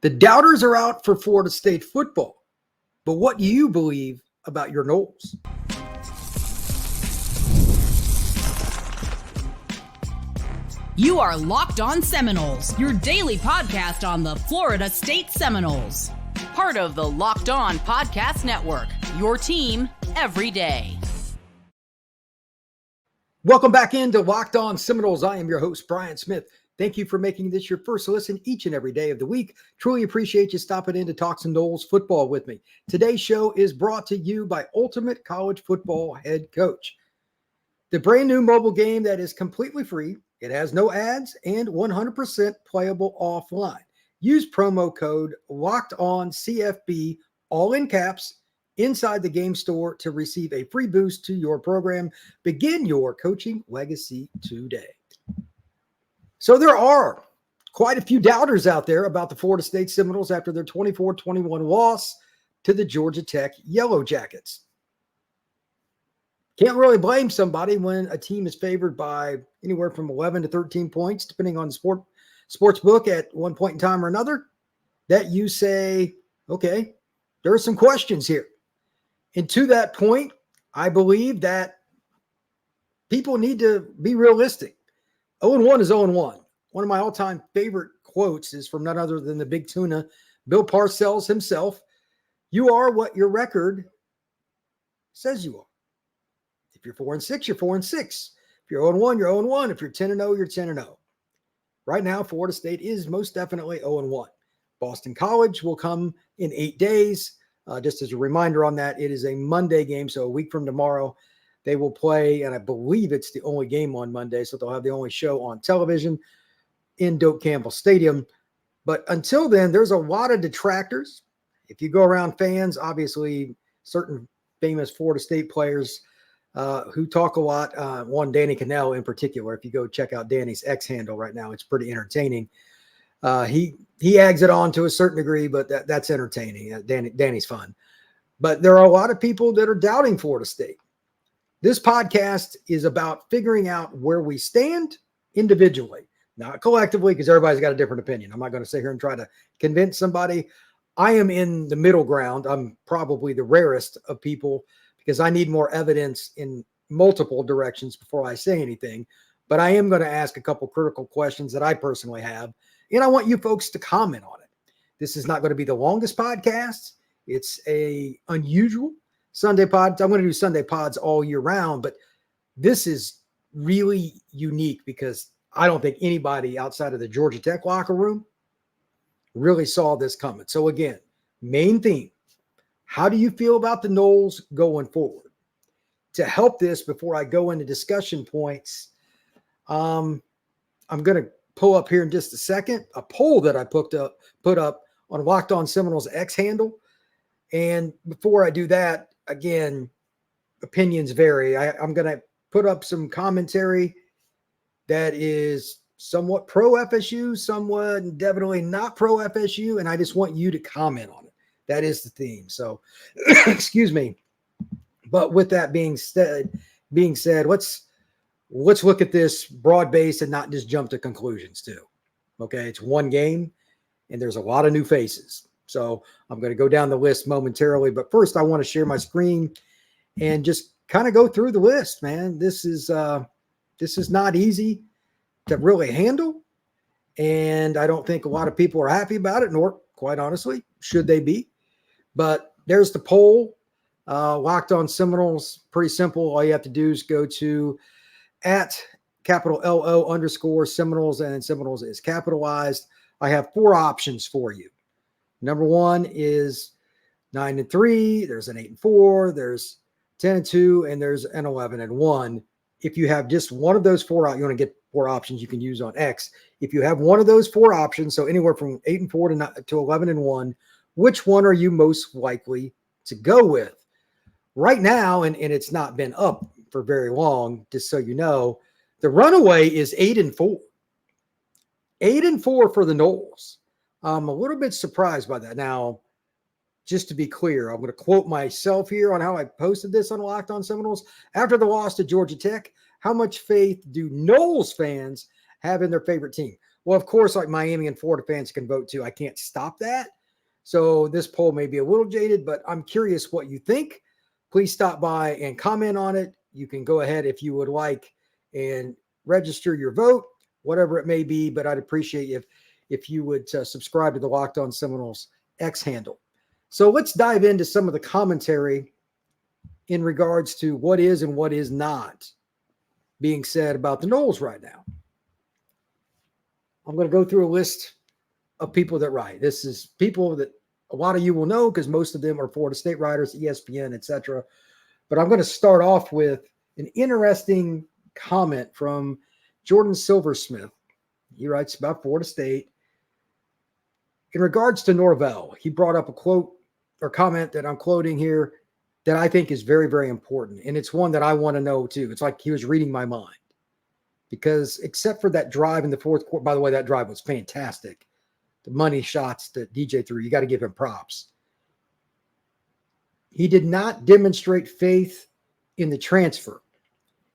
The doubters are out for Florida State football. But what do you believe about your Noles? You are Locked On Seminoles, your daily podcast on the Florida State Seminoles. Part of the Locked On Podcast Network, your team every day. Welcome back into Locked On Seminoles. I am your host, Brian Smith. Thank you for making this your first listen each and every day of the week. Truly appreciate you stopping in to talk some Noles football with me. Today's show is brought to you by Ultimate College Football Head Coach, the brand new mobile game that is completely free. It has no ads and 100% playable offline. Use promo code LOCKEDONCFB, all in caps, inside the game store to receive a free boost to your program. Begin your coaching legacy today. So there are quite a few doubters out there about the Florida State Seminoles after their 24-21 loss to the Georgia Tech Yellow Jackets. Can't really blame somebody when a team is favored by anywhere from 11 to 13 points, depending on the sports book at one point in time or another, that you say, okay, there are some questions here. And to that point, I believe that people need to be realistic. 0-1 is 0-1. One of my all-time favorite quotes is from none other than the Big Tuna, Bill Parcells himself. You are what your record says you are. If you're 4-6, you're 4-6. If you're 0-1, you're 0-1. If you're 10-0, you're 10-0. Right now, Florida State is most definitely 0-1. Boston College will come in 8 days. Just as a reminder on that, it is a Monday game, so a week from tomorrow. They will play, and I believe it's the only game on Monday, so they'll have the only show on television in Doak Campbell Stadium. But until then, there's a lot of detractors. If you go around fans, obviously certain famous Florida State players who talk a lot, one Danny Cannell in particular. If you go check out Danny's X handle right now, it's pretty entertaining. He eggs it on to a certain degree, but that's entertaining. Danny's fun. But there are a lot of people that are doubting Florida State. This podcast is about figuring out where we stand individually, not collectively, because everybody's got a different opinion. I'm not going to sit here and try to convince somebody. I am in the middle ground. I'm probably the rarest of people because I need more evidence in multiple directions before I say anything. But I am going to ask a couple critical questions that I personally have, and I want you folks to comment on it. This is not going to be the longest podcast. It's a unusual Sunday pod. I'm going to do Sunday pods all year round, but this is really unique because I don't think anybody outside of the Georgia Tech locker room really saw this coming. So again, main theme, how do you feel about the Noles going forward? To help this, before I go into discussion points, I'm going to pull up here in just a second a poll that I put up on Locked On Seminoles X handle. And before I do that, again, opinions vary. I'm going to put up some commentary that is somewhat pro FSU, somewhat definitely not pro FSU, and I just want you to comment on it. That is the theme. So, excuse me. But with that being said, let's look at this broad base and not just jump to conclusions too. Okay, it's one game, and there's a lot of new faces. So I'm going to go down the list momentarily, but first I want to share my screen and just kind of go through the list, man. This is not easy to really handle, and I don't think a lot of people are happy about it, nor quite honestly should they be. But there's the poll. Locked On Seminoles, pretty simple. All you have to do is go to @LO_Seminoles, and Seminoles is capitalized. I have 4 options for you. Number 1 is 9-3. There's an 8-4. There's 10-2, and there's an 11-1. If you have just one of those 4, you want to get 4 options you can use on X. If you have one of those 4 options, so anywhere from 8-4 to 11-1, which one are you most likely to go with? Right now, and it's not been up for very long, just so you know, the runaway is 8-4. 8-4 for the Noles. I'm a little bit surprised by that. Now, just to be clear, I'm going to quote myself here on how I posted this on Locked On Seminoles. After the loss to Georgia Tech, how much faith do Noles fans have in their favorite team? Well, of course, like Miami and Florida fans can vote too. I can't stop that. So this poll may be a little jaded, but I'm curious what you think. Please stop by and comment on it. You can go ahead if you would like and register your vote, whatever it may be. But I'd appreciate if you would subscribe to the Locked On Seminoles X handle. So let's dive into some of the commentary in regards to what is and what is not being said about the Noles right now. I'm going to go through a list of people that write. This is people that a lot of you will know because most of them are Florida State writers, ESPN, etc. But I'm going to start off with an interesting comment from Jordan Silversmith. He writes about Florida State. In regards to Norvell, he brought up a quote or comment that I'm quoting here that I think is very, very important. And it's one that I want to know too. It's like he was reading my mind. Because except for that drive in the fourth quarter, by the way, that drive was fantastic. The money shots that DJ threw, you got to give him props. He did not demonstrate faith in the transfer.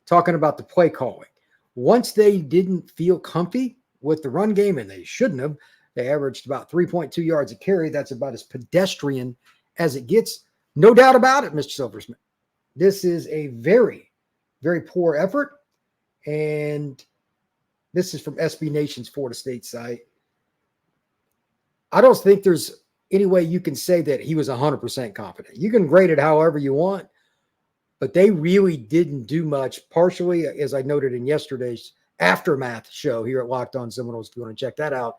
Talking about the play calling. Once they didn't feel comfy with the run game, and they shouldn't have, they averaged about 3.2 yards a carry. That's about as pedestrian as it gets. No doubt about it, Mr. Silversmith. This is a very, very poor effort. And this is from SB Nation's Florida State site. I don't think there's any way you can say that he was 100% confident. You can grade it however you want, but they really didn't do much. Partially, as I noted in yesterday's Aftermath show here at Locked On Seminoles, if you want to check that out,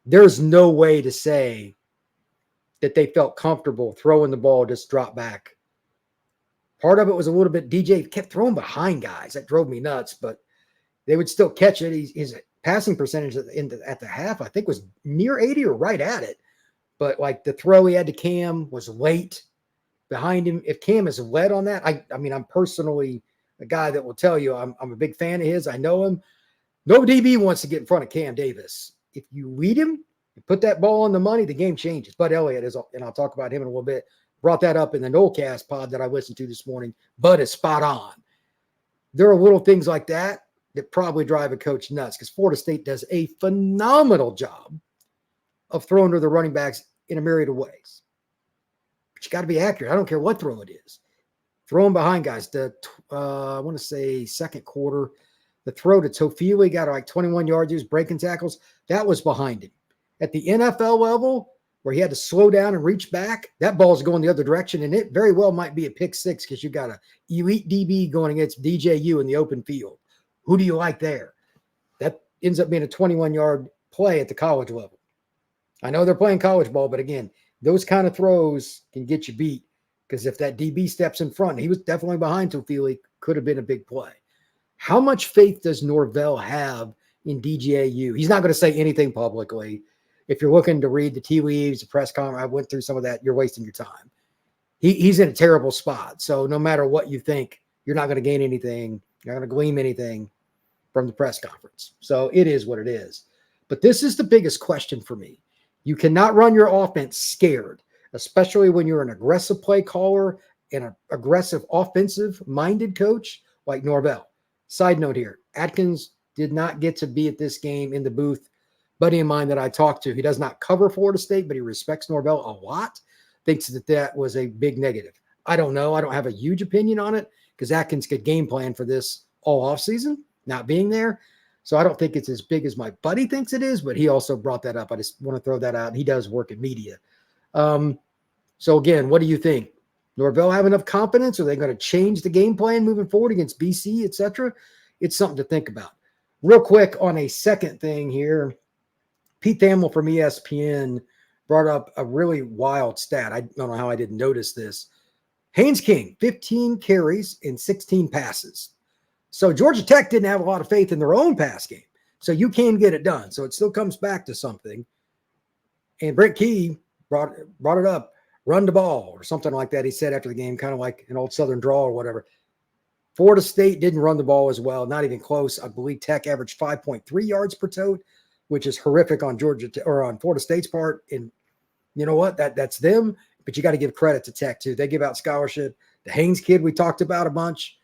there's no way to say that they felt comfortable throwing the ball, just drop back. Part of it was a little bit, DJ kept throwing behind guys. That drove me nuts, but they would still catch it. His passing percentage at the half, I think, was near 80 or right at it. But like the throw he had to Cam was late behind him. If Cam is led on that, I mean, I'm personally a guy that will tell you I'm a big fan of his. I know him. No DB wants to get in front of Cam Davis. If you lead him, you put that ball on the money, the game changes. Bud Elliott is, and I'll talk about him in a little bit, brought that up in the Nolecast pod that I listened to this morning. Bud is spot on. There are little things like that that probably drive a coach nuts because Florida State does a phenomenal job of throwing to the running backs in a myriad of ways. But you got to be accurate. I don't care what throw it is. Throwing behind guys. I want to say second quarter, the throw to Tofili got like 21 yards. He was breaking tackles. That was behind him. At the NFL level, where he had to slow down and reach back, that ball's going the other direction, and it very well might be a pick six because you got an elite DB going against DJU in the open field. Who do you like there? That ends up being a 21-yard play at the college level. I know they're playing college ball, but again, those kind of throws can get you beat because if that DB steps in front, he was definitely behind Tofili, could have been a big play. How much faith does Norvell have in DJU? He's not going to say anything publicly. If you're looking to read the tea leaves, the press conference, I went through some of that. You're wasting your time. He's in a terrible spot. So no matter what you think, you're not going to gain anything. You're not going to glean anything from the press conference. So it is what it is. But this is the biggest question for me. You cannot run your offense scared, especially when you're an aggressive play caller and an aggressive offensive-minded coach like Norvell. Side note here, Atkins did not get to be at this game in the booth. Buddy of mine that I talked to, he does not cover Florida State, but he respects Norvell a lot, thinks that was a big negative. I don't know. I don't have a huge opinion on it because Atkins could game plan for this all offseason, not being there. So I don't think it's as big as my buddy thinks it is, but he also brought that up. I just want to throw that out. He does work in media. So again, what do you think? Norvell have enough confidence? Are they going to change the game plan moving forward against BC, et cetera? It's something to think about. Real quick on a second thing here, Pete Thamel from ESPN brought up a really wild stat. I don't know how I didn't notice this. Haynes King, 15 carries and 16 passes. So Georgia Tech didn't have a lot of faith in their own pass game. So you can get it done. So it still comes back to something. And Brent Key brought it up, run the ball or something like that. He said after the game, kind of like an old Southern drawl or whatever. Florida State didn't run the ball as well, not even close. I believe Tech averaged 5.3 yards per tote, which is horrific on Georgia or on Florida State's part. And you know what? That's them. But you got to give credit to Tech too. They give out scholarship. The Haynes kid we talked about a bunch.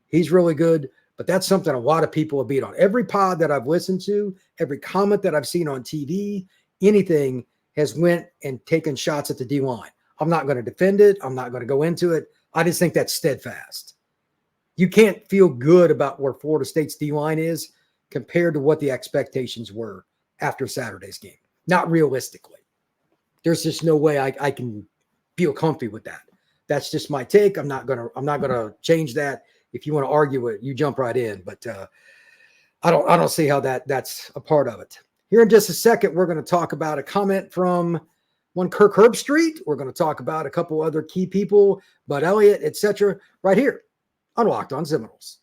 He's really good. But that's something a lot of people have beat on. Every pod that I've listened to, every comment that I've seen on TV, anything has went and taken shots at the D-line. I'm not going to defend it. I'm not going to go into it. I just think that's steadfast. You can't feel good about where Florida State's D-line is compared to what the expectations were after Saturday's game. Not realistically. There's just no way I can feel comfy with that. That's just my take. I'm not gonna change that. If you want to argue it, you jump right in. But I don't see how that's a part of it. Here in just a second, we're going to talk about a comment from one Kirk Herbstreit. We're going to talk about a couple other key people, Bud Elliott, etc. right here on Locked On Seminoles.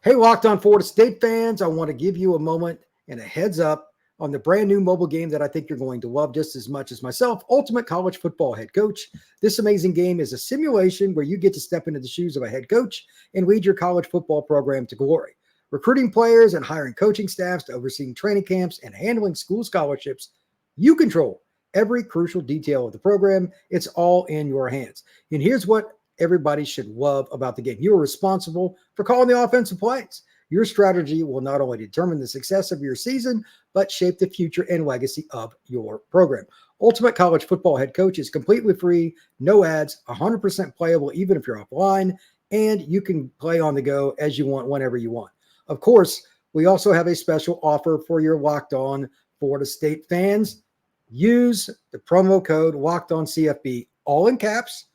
Hey, Locked On Florida State fans, I want to give you a moment and a heads up on the brand new mobile game that I think you're going to love just as much as myself, Ultimate College Football Head Coach. This amazing game is a simulation where you get to step into the shoes of a head coach and lead your college football program to glory. Recruiting players and hiring coaching staffs to overseeing training camps and handling school scholarships, you control every crucial detail of the program. It's all in your hands. And here's what everybody should love about the game. You are responsible for calling the offensive plays. Your strategy will not only determine the success of your season, but shape the future and legacy of your program. Ultimate College Football Head Coach is completely free, no ads, 100% playable even if you're offline, and you can play on the go as you want, whenever you want. Of course, we also have a special offer for your Locked On Florida State fans. Use the promo code LOCKEDONCFB, all in caps,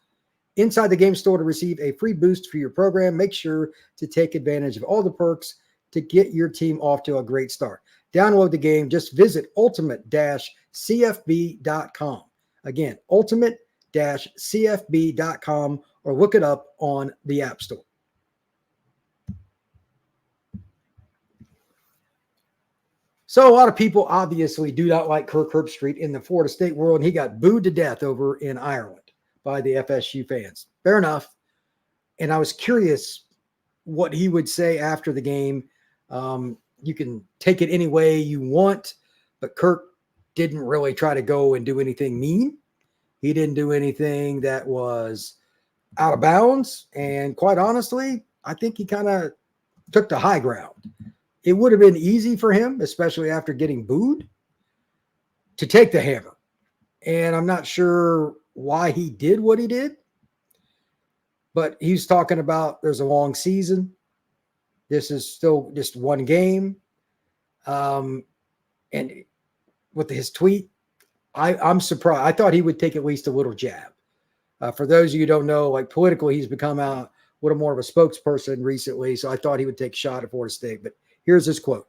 inside the game store to receive a free boost for your program. Make sure to take advantage of all the perks to get your team off to a great start. Download the game. Just visit ultimate-cfb.com. Again, ultimate-cfb.com, or look it up on the App Store. So a lot of people obviously do not like Kirk Herbstreit in the Florida State world, and he got booed to death over in Ireland by the FSU fans. Fair enough. And I was curious what he would say after the game. You can take it any way you want, but Kirk didn't really try to go and do anything mean. He didn't do anything that was out of bounds. And quite honestly, I think he kind of took the high ground. It would have been easy for him, especially after getting booed, to take the hammer. And I'm not sure why he did what he did, but he's talking about there's a long season. This is still just one game. And with his tweet, I'm surprised. I thought he would take at least a little jab. For those of you who don't know, like politically, he's become a little more of a spokesperson recently. So I thought he would take a shot at Florida State, but here's his quote.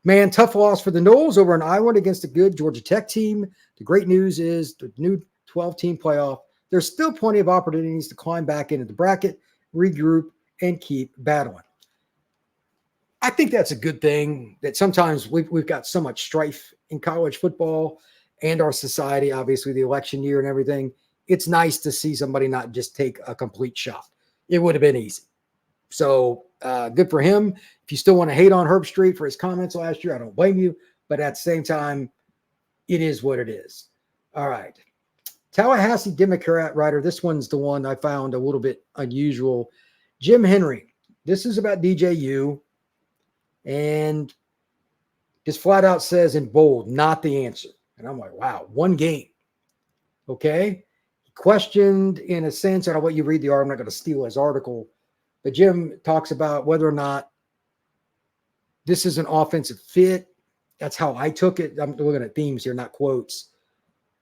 Man, tough loss for the Noles over in Iowa against a good Georgia Tech team. The great news is the new 12-team playoff. There's still plenty of opportunities to climb back into the bracket, regroup, and keep battling. I think that's a good thing, that sometimes we've got so much strife in college football and our society, obviously the election year and everything. It's nice to see somebody not just take a complete shot. It would have been easy. So good for him. If you still want to hate on Herbstreit for his comments last year, I don't blame you. But at the same time, it is what it is. All right. Tallahassee Democrat writer. This one's the one I found a little bit unusual. Jim Henry. This is about DJU. And just flat out says in bold, not the answer. And I'm like, wow, one game. Okay. He questioned in a sense, and I'll let you read the article. I'm not going to steal his article. But Jim talks about whether or not this is an offensive fit. That's how I took it. I'm looking at themes here, not quotes.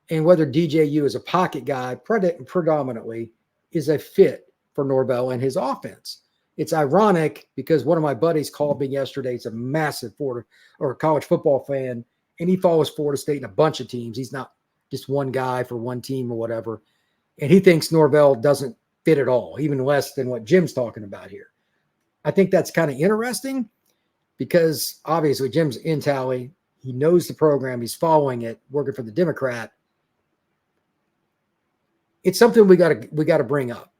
And whether DJU as a pocket guy predominantly is a fit for Norvell and his offense. It's ironic because one of my buddies called me yesterday. He's a massive college football fan, and he follows Florida State and a bunch of teams. He's not just one guy for one team or whatever. And he thinks Norvell doesn't fit at all, even less than what Jim's talking about here. I think that's kind of interesting because obviously Jim's in Tally. He knows the program. He's following it, working for the Democrat. It's something we got to bring up.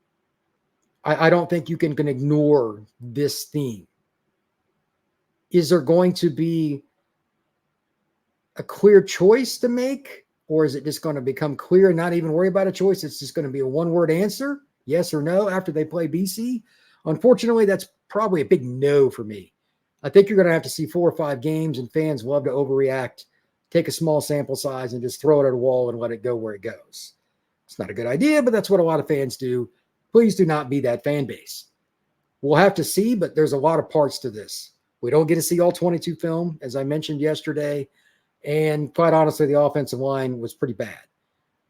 I don't think you can ignore this theme. Is there going to be a clear choice to make, or is it just going to become clear and not even worry about a choice? It's just going to be a one-word answer. Yes or no after they play BC? Unfortunately, that's probably a big no for me. I think you're going to have to see 4 or 5 games, and fans love to overreact, take a small sample size, and just throw it at a wall and let it go where it goes. It's not a good idea, but that's what a lot of fans do. Please do not be that fan base. We'll have to see, but there's a lot of parts to this. We don't get to see all 22 film, as I mentioned yesterday, and quite honestly, the offensive line was pretty bad.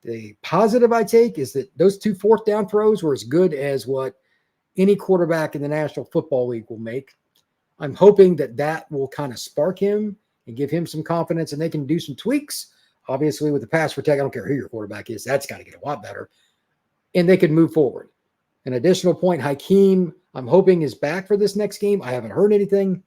The positive I take is that those 2 fourth down throws were as good as what any quarterback in the National Football League will make. I'm hoping that will kind of spark him and give him some confidence, and they can do some tweaks. Obviously, with the pass protect, I don't care who your quarterback is. That's got to get a lot better. And they could move forward. An additional point, Hakeem, I'm hoping is back for this next game. I haven't heard anything.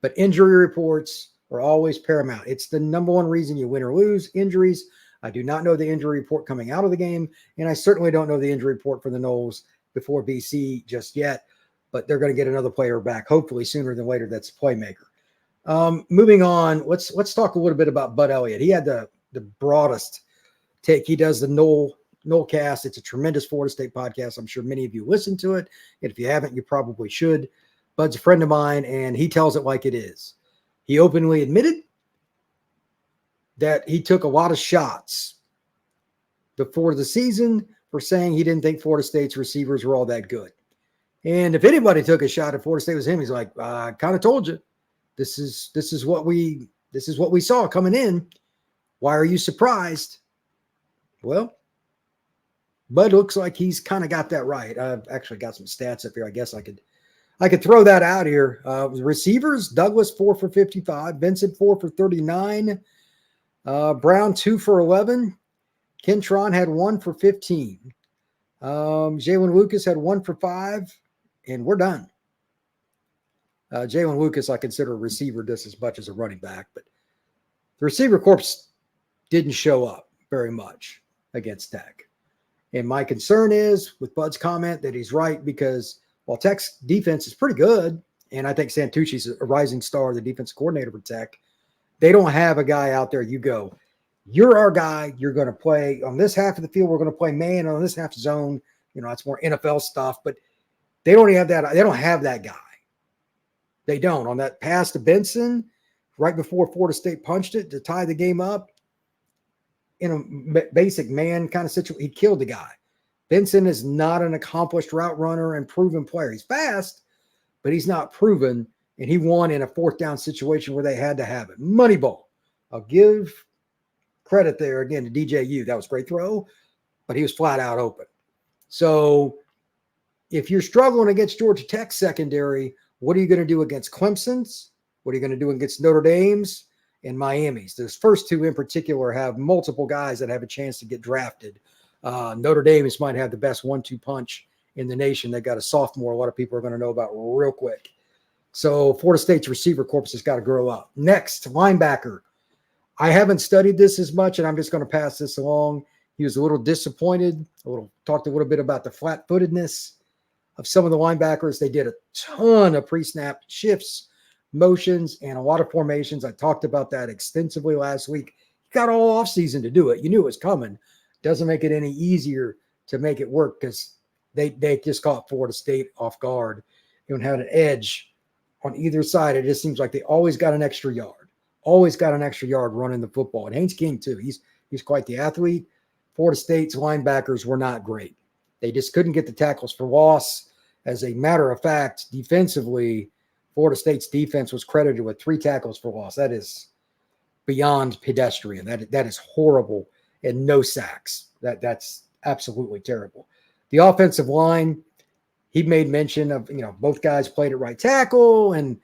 But injury reports are always paramount. It's the number one reason you win or lose, injuries. I do not know the injury report coming out of the game, and I certainly don't know the injury report for the Noles before BC just yet, but they're going to get another player back, hopefully sooner than later. That's a playmaker. Moving on, let's talk a little bit about Bud Elliott. He had the broadest take. He does the Nole Cast. It's a tremendous Florida State podcast. I'm sure many of you listen to it, and if you haven't, you probably should. Bud's a friend of mine, and he tells it like it is. He openly admitted that he took a lot of shots before the season for saying he didn't think Florida State's receivers were all that good. And if anybody took a shot at Florida State, it was him. He's like, I kind of told you. This is what we saw coming in. Why are you surprised? Well, Bud looks like he's kind of got that right. I've actually got some stats up here. I guess I could throw that out here. Receivers, Douglas 4 for 55, Vincent 4 for 39, Brown 2 for 11, Kentron had 1 for 15, Jalen Lucas had 1 for 5, and we're done. Jalen Lucas, I consider a receiver just as much as a running back, but the receiver corps didn't show up very much against Tech. And my concern is with Bud's comment that he's right, because while Tech's defense is pretty good, and I think Santucci's a rising star, the defensive coordinator for Tech, they don't have a guy out there you go, you're our guy, you're going to play on this half of the field, we're going to play man, on this half zone. It's more NFL stuff, but they don't have that. They don't have that guy. They don't. On that pass to Benson, right before Florida State punched it to tie the game up, in a basic man kind of situation, he killed the guy. Benson is not an accomplished route runner and proven player. He's fast, but he's not proven, and he won in a 4th down situation where they had to have it. Moneyball. I'll give credit there again to DJU. That was a great throw, but he was flat out open. So if you're struggling against Georgia Tech secondary, what are you going to do against Clemson's? What are you going to do against Notre Dame's and Miami's? Those first 2 in particular have multiple guys that have a chance to get drafted. Notre Dame might have the best 1-2 punch in the nation. They got a sophomore a lot of people are going to know about real quick. So Florida State's receiver corps has got to grow up. Next, linebacker. I haven't studied this as much, and I'm just going to pass this along. He was a little disappointed, talked a little bit about the flat-footedness of some of the linebackers. They did a ton of pre-snap shifts, motions, and a lot of formations. I talked about that extensively last week. You got all offseason to do it. You knew it was coming. Doesn't make it any easier to make it work, because they just caught Florida State off guard and had an edge on either side. It just seems like they always got an extra yard, running the football. And Haynes King, too. He's quite the athlete. Florida State's linebackers were not great. They just couldn't get the tackles for loss. As a matter of fact, defensively, Florida State's defense was credited with 3 tackles for loss. That is beyond pedestrian. That is horrible, and no sacks. That's absolutely terrible. The offensive line, he made mention of, both guys played at right tackle and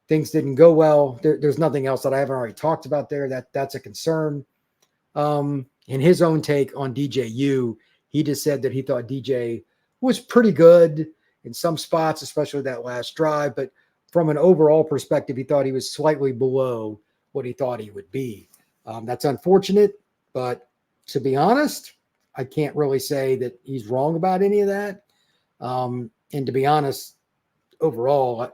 things didn't go well. There's nothing else that I haven't already talked about there. That's a concern. In his own take on DJU, he just said that he thought DJ was pretty good in some spots, especially that last drive. But from an overall perspective, he thought he was slightly below what he thought he would be. That's unfortunate, but to be honest, I can't really say that he's wrong about any of that. And to be honest, overall,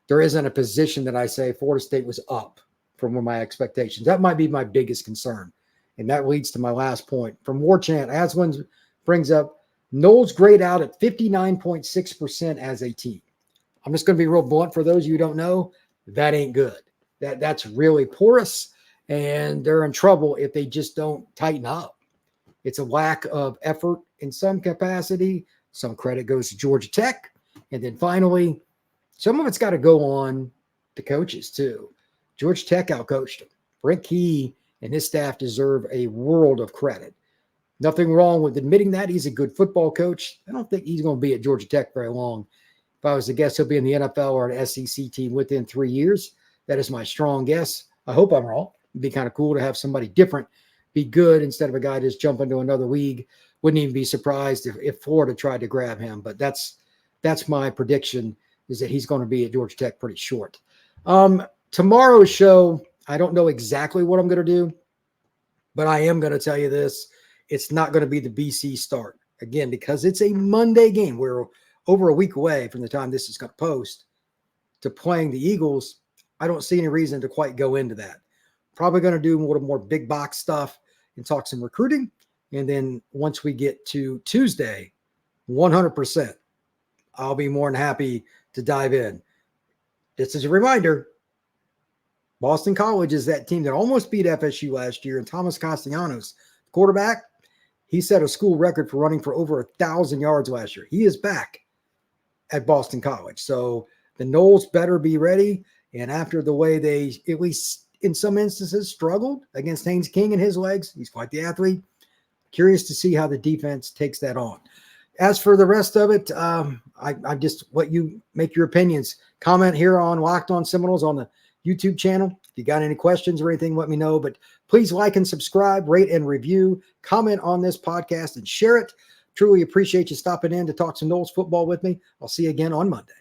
there isn't a position that I say Florida State was up from my expectations. That might be my biggest concern. And that leads to my last point. From War Chant, Aswin brings up, Knowles grade out at 59.6% as a team. I'm just going to be real blunt for those of you who don't know. That ain't good. That's really porous, and they're in trouble if they just don't tighten up. It's a lack of effort in some capacity. Some credit goes to Georgia Tech. And then finally, some of it's got to go on the coaches too. Georgia Tech outcoached them. Brent Key and his staff deserve a world of credit. Nothing wrong with admitting that. He's a good football coach. I don't think he's going to be at Georgia Tech very long. If I was to guess, he'll be in the NFL or an SEC team within 3 years. That is my strong guess. I hope I'm wrong. It'd be kind of cool to have somebody different be good instead of a guy just jump into another league. Wouldn't even be surprised if Florida tried to grab him. But that's my prediction, is that he's going to be at Georgia Tech pretty short. Tomorrow's show, I don't know exactly what I'm going to do, but I am going to tell you this. It's not going to be the BC start. Again, because it's a Monday game. We're over a week away from the time this is going to post to playing the Eagles. I don't see any reason to quite go into that. Probably going to do a little more big box stuff and talk some recruiting. And then once we get to Tuesday, 100%, I'll be more than happy to dive in. Just as a reminder, Boston College is that team that almost beat FSU last year. And Thomas Castellanos, quarterback, he set a school record for running for over 1,000 yards last year. He is back at Boston College. So the Noles better be ready. And after the way they, at least in some instances, struggled against Haynes King and his legs, he's quite the athlete. Curious to see how the defense takes that on. As for the rest of it, I just let you make your opinions. Comment here on Locked On Seminoles on the YouTube channel. If you got any questions or anything, let me know. But please like and subscribe, rate and review, comment on this podcast, and share it. Truly appreciate you stopping in to talk some Noles football with me. I'll see you again on Monday.